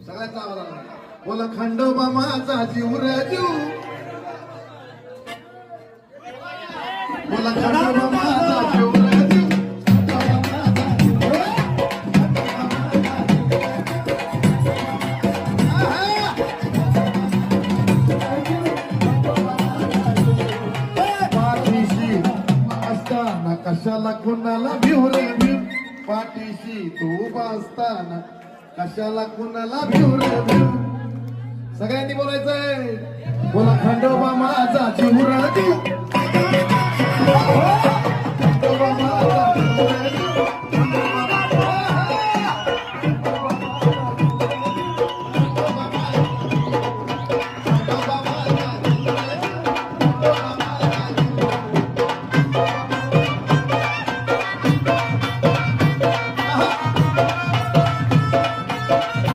सगळ्यांचा आवाज आला. बोला खंडोबा माझा जीव रे जीव. बोला खंडोबा माझा जीव रे जीव. कशाला कुणाला भिव रे भिव. पाठीशी तू उभा असताना कशाला कुणाला भिव रे भिव. सगळ्यांनी बोलायचंय. बोला खंडोबा माझा जीव रे जीव.